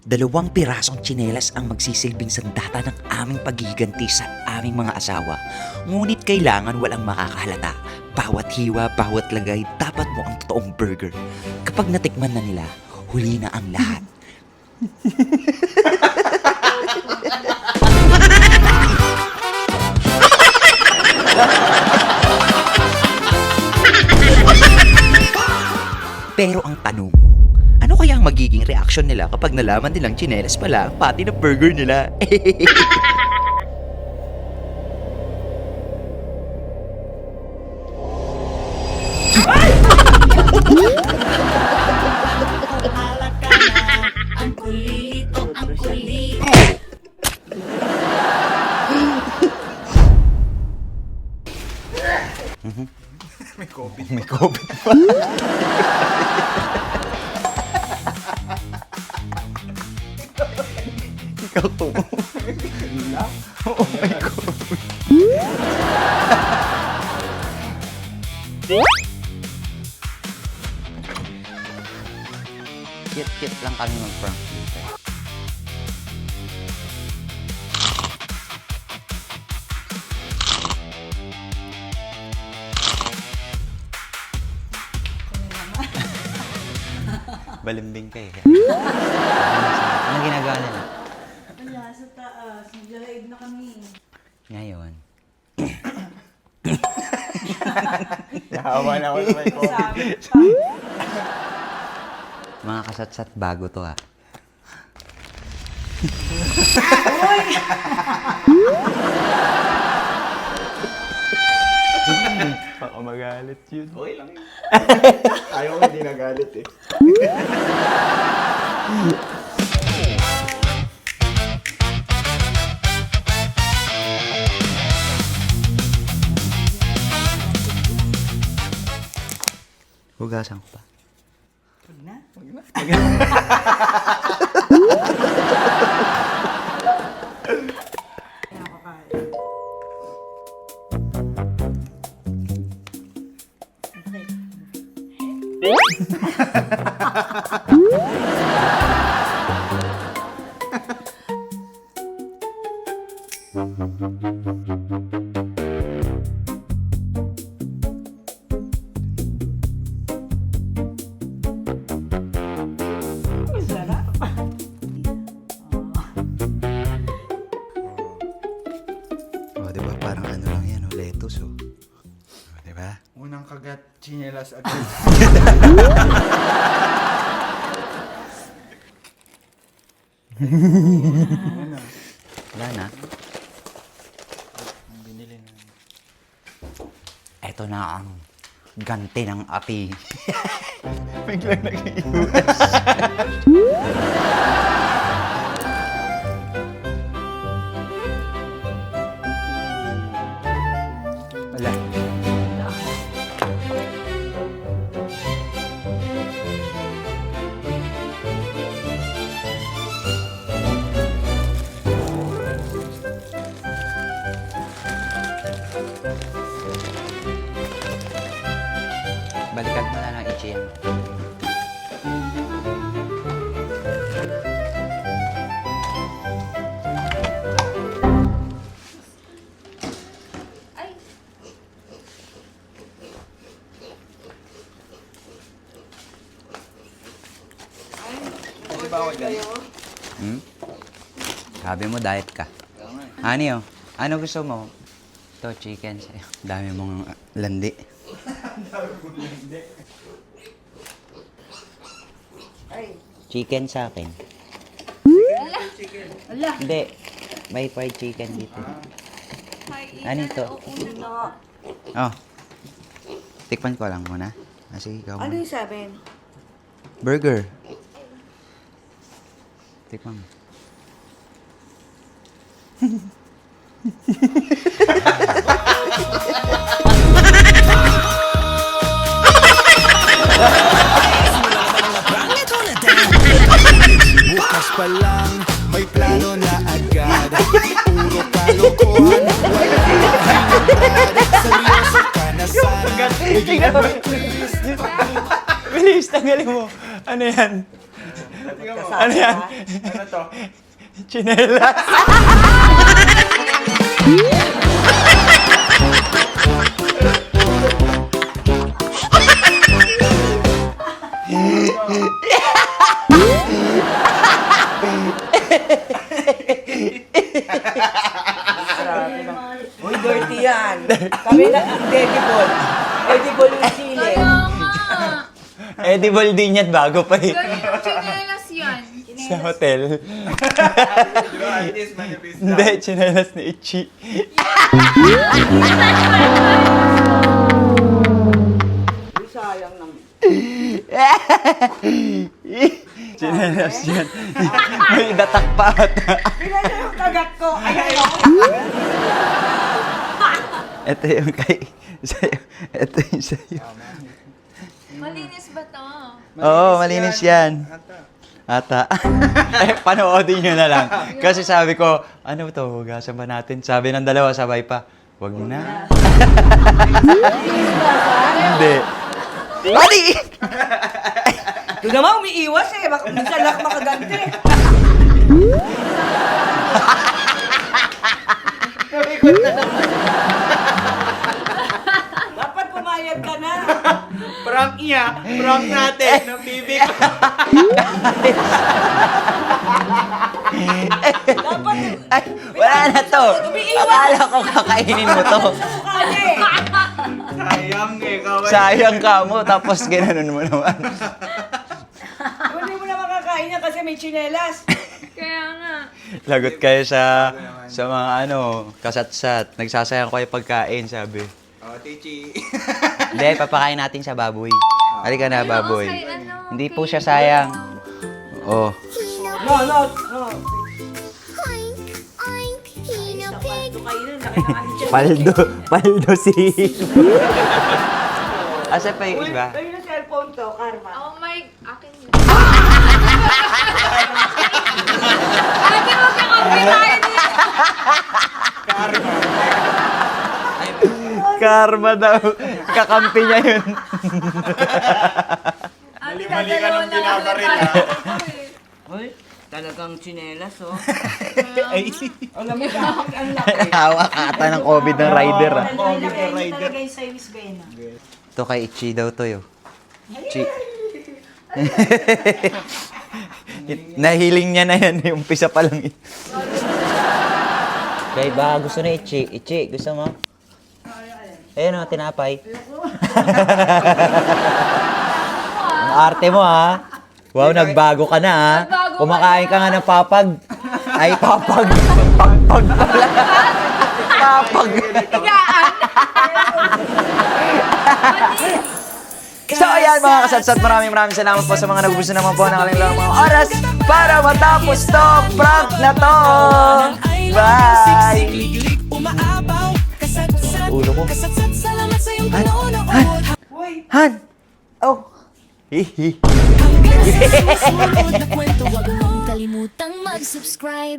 2 pirasong tsinelas ang magsisilbing sandata ng aming paghihiganti sa aming mga asawa. Ngunit kailangan walang makakahalata. Bawat hiwa, bawat lagay, dapat mo ang totoong burger. Kapag natikman na nila, huli na ang lahat. Pero ang tanong, ano kaya ang magiging reaksyon nila kapag nalaman nilang tsinelas pala pati na burger nila? Ang kulit o ang kulit. May COVID. May COVID pa. Ikaw to. Oh my God. Kit-kit lang kami mag-prank dito. Balimbing ka eh. Ano ginagawa nila? Wala, sa taas. Nag-live na kami. Ngayon. Nahawa na ako sa may COVID. Sabi pa. Mga kasatsat, bago to ha. Baka magalit yun. Okay lang yun. Ayaw ko hindi nagalit eh. Hugasan ko pa. Huwag na. Kaya ako kaya. Okay. Sarap. Oh, di ba? Parang ano lang yan, oh, lettuce, oh. Oh, di ba? Unang kagat, chinelas agad. Ano? Wala na. Ang binili na. Eto na ang ganti ng api. Biglang nag-iwas. Wala. Balikan mo na lang Ichi yan. Hindi ba ako dyan? Hmm? Sabi mo, diet ka. Ani, oh. Ano gusto mo? Ito, chicken sa'yo. Dami mong landi. Ay. Chicken sa akin. Ala. Hindi. May fried chicken dito. Ano ito? Uno. Oh. Tikman ko lang muna. Sige, ikaw Ano muna. yung sabi? Burger. Tikman mo. Bukas pa lang, may plano na agad. Puro kalokohan, seryoso ka na sana. Bilis, tanggalin mo. Ano yan? Ano yan? Ano to? Chinelas. Uy, dirty yan. Kami na, edible. Edible yung chile. Kaya nga. Edible din yan, bago pa eh. Ganyan chinelas yan. Sa hotel. Diba, at least manipis lang. Hindi, chinelas ni Ichi. Uy, sayang naman. Chinelas yan. May datak pa ata. Pinala yung kagat ko. Ayan o. Ito yung kay... Sa'yo. Ito yung sa'yo. Malinis ba to? Oo, malinis yan. Ata. Panoodin nyo na lang. Kasi sabi ko, ano to, hugasan ba natin? Sabi ng dalawa, sabay pa, wag na. Hindi. Adi! Ito naman, umiiwas eh. Minsan lang makaganti. Dapat pumayag ka na. Prank niya, prank natin, ng bibig. Dapat Ay, wala na to. Akala ko kakainin mo to. mukha niya eh. Sayang eh, kaway. Sayang ka mo, tapos ginanon mo naman. Hindi mo na makakain yan kasi may chinelas. Kaya nga. Lagot kayo sa mga ano, kasatsat. Nagsasayang ko yung pagkain, sabi. Oh, Tichi. Hindi, papakain natin sa baboy. Halika na, baboy. Kay ano, Hindi kay- po siya sayang. Oh. No, no, no. Paldo si... Asa pa yung iba? Kayo na cellphone to, Karma. Oh my, akin yun. Ate, huwag ka copyright niya. Karma daw. Kakampi niya yun. Ate, Mali ka dadalawa nung na ako binabaril, ng ah. pala. Uy, talagang chinelas oh. Ay, Alam mo ba, ang laki. hawak ata ng COVID ng rider ah. Lalagay niyo talaga yung sa Miss Bena. Ito kay Ichi daw to yo. Ichi. Nahiling niya na yan. Umpisa pa lang. Kaya ba gusto na Ichi? Ichi, gusto mo? Ayun o, tinapay. Ang arte mo ha. Wow, nagbago ka na ha. Nagbago ka Kumakain ka na. nga ng papag. Ay, papag. Pagpag pala. Papag. Higaan. So ayan mga kasatsat, maraming salamat po sa mga nagugusto naman po ng kanilang mga oras para matapos to prank na to. Bye! Ulo ko. Han! Oh! Hihi! Huwag mong kalimutang mag-subscribe.